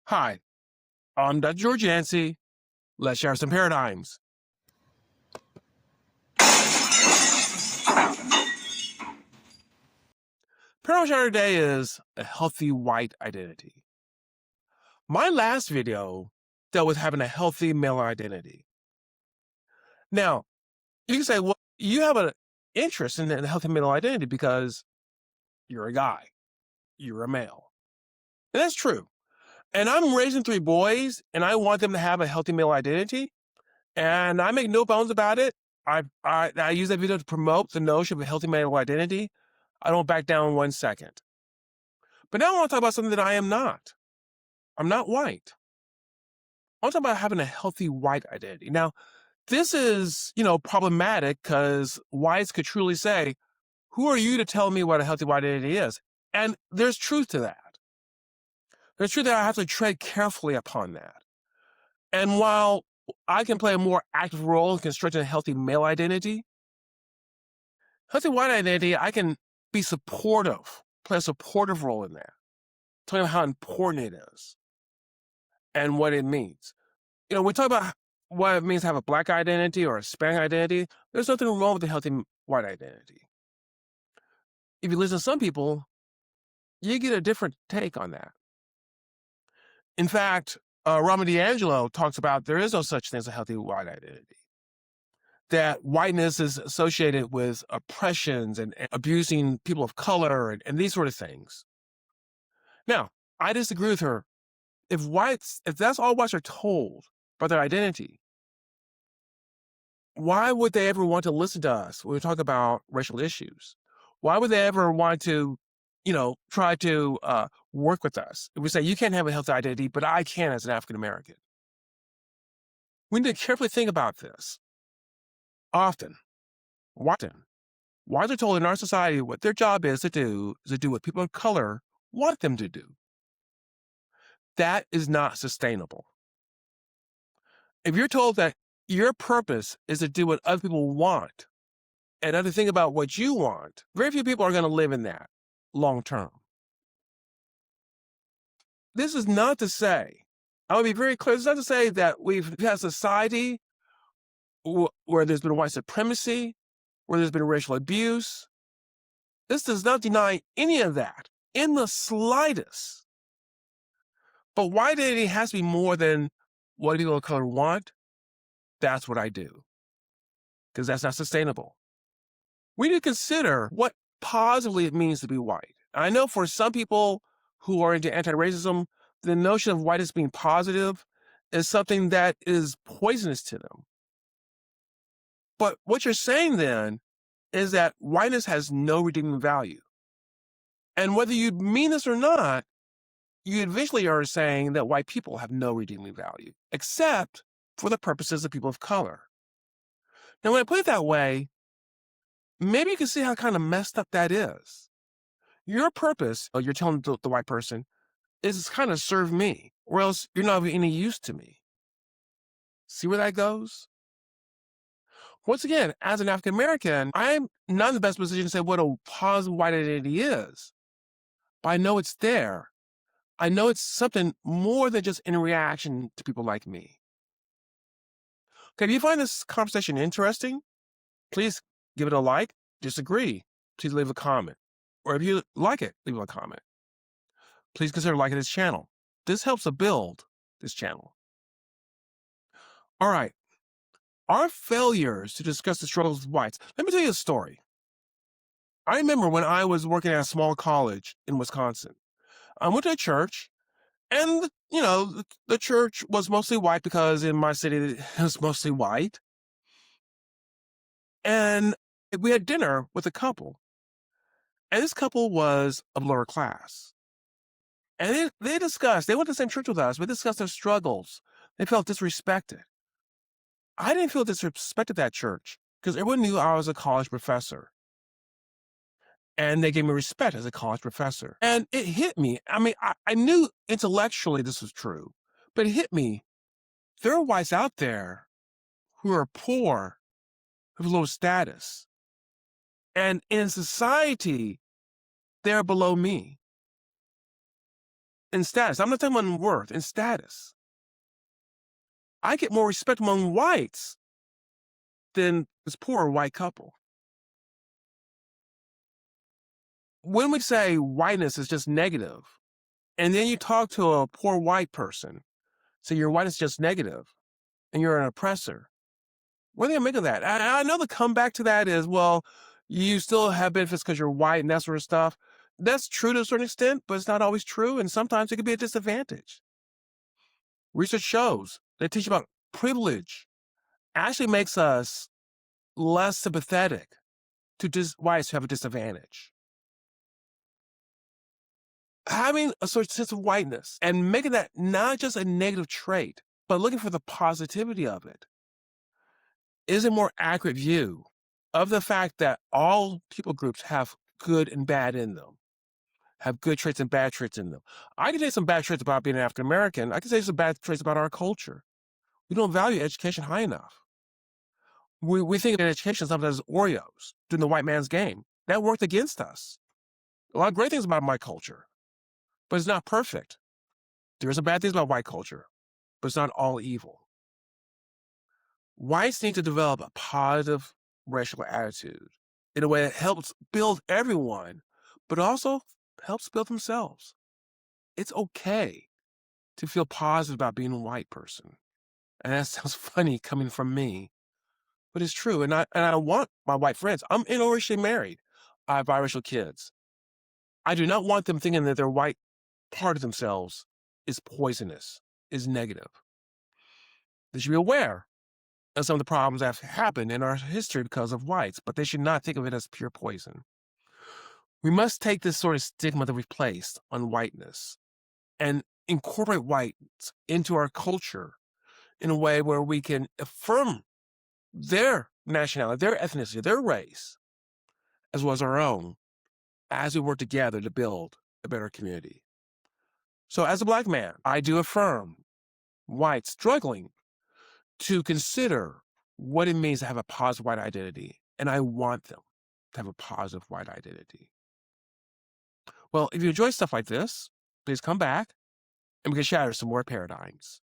Hi, I'm Dr. George Yancey. Let's share some paradigms. Paradigm share today is a healthy white identity. My last video dealt with having a healthy male identity. Now, you can say, well, you have an interest in a healthy male identity because you're a guy, you're a male. And that's true. And I'm raising 3 boys, and I want them to have a healthy male identity. And I make no bones about it. I use that video to promote the notion of a healthy male identity. I don't back down 1 second. But now I want to talk about something that I am not. I'm not white. I want to talk about having a healthy white identity. Now, this is, problematic because whites could truly say, who are you to tell me what a healthy white identity is? And there's truth to that. There's truth that I have to tread carefully upon that. And while I can play a more active role in constructing a healthy male identity, healthy white identity, I can be supportive, play a supportive role in that, telling them how important it is and what it means. We talk about what it means to have a Black identity or a Hispanic identity. There's nothing wrong with a healthy white identity. If you listen to some people, you get a different take on that. In fact, Rama D'Angelo talks about there is no such thing as a healthy white identity. That whiteness is associated with oppressions and abusing people of color and these sort of things. Now, I disagree with her. If that's all whites are told about their identity, why would they ever want to listen to us when we talk about racial issues? Why would they ever want to, try to work with us? If we say, you can't have a healthy identity, but I can as an African American. We need to carefully think about this. Often, whites are told in our society what their job is to do what people of color want them to do. That is not sustainable. If you're told that your purpose is to do what other people want and other thing about what you want, very few people are going to live in that long term. This is not to say, I want to be very clear, this is not to say that we've had a society where there's been white supremacy, where there's been racial abuse. This does not deny any of that in the slightest. But white identity has to be more than what people of color want. That's what I do, because that's not sustainable. We need to consider what positively it means to be white. I know for some people who are into anti-racism, the notion of white as being positive is something that is poisonous to them. But what you're saying then is that whiteness has no redeeming value. And whether you mean this or not, you eventually are saying that white people have no redeeming value, except for the purposes of people of color. Now, when I put it that way, maybe you can see how kind of messed up that is. Your purpose, you're telling the white person, is kind of serve me, or else you're not of any use to me. See where that goes? Once again, as an African American, I'm not in the best position to say what a positive white identity is, but I know it's there. I know it's something more than just in reaction to people like me. Okay, if you find this conversation interesting, please give it a like. Disagree, please leave a comment. Or if you like it, leave a comment. Please consider liking this channel. This helps to build this channel. All right. Our failures to discuss the struggles of whites. Let me tell you a story. I remember when I was working at a small college in Wisconsin. I went to a church, and the church was mostly white because in my city it was mostly white. And we had dinner with a couple, and this couple was of lower class. And they went to the same church with us. We discussed their struggles. They felt disrespected. I didn't feel disrespected at that church because everyone knew I was a college professor. And they gave me respect as a college professor. And it hit me. I mean, I knew intellectually this was true, but it hit me. There are whites out there who are poor, who have low status. And in society, they're below me. in status. I'm not talking about in worth, in status. I get more respect among whites than this poor white couple. When we say whiteness is just negative, and then you talk to a poor white person, say your whiteness is just negative, and you're an oppressor, what do you make of that? I know the comeback to that is, well, you still have benefits because you're white and that sort of stuff. That's true to a certain extent, but it's not always true, and sometimes it can be a disadvantage. Research shows they teach about privilege actually makes us less sympathetic to whites who have a disadvantage. Having a sort of sense of whiteness and making that not just a negative trait, but looking for the positivity of it is a more accurate view of the fact that all people groups have good and bad in them, have good traits and bad traits in them. I can say some bad traits about being an African American. I can say some bad traits about our culture. We don't value education high enough. We think of education sometimes as Oreos during the white man's game. That worked against us. A lot of great things about my culture, but it's not perfect. There are some bad things about white culture, but it's not all evil. Whites need to develop a positive racial attitude in a way that helps build everyone, but also helps build themselves. It's okay to feel positive about being a white person. And that sounds funny coming from me, but it's true. And I want my white friends. I'm interracially married. I have biracial kids. I do not want them thinking that their white part of themselves is poisonous, is negative. They should be aware of some of the problems that have happened in our history because of whites, but they should not think of it as pure poison. We must take this sort of stigma that we've placed on whiteness and incorporate whites into our culture in a way where we can affirm their nationality, their ethnicity, their race, as well as our own, as we work together to build a better community. So as a Black man, I do affirm whites struggling to consider what it means to have a positive white identity, and I want them to have a positive white identity. Well, if you enjoy stuff like this, please come back and we can shatter some more paradigms.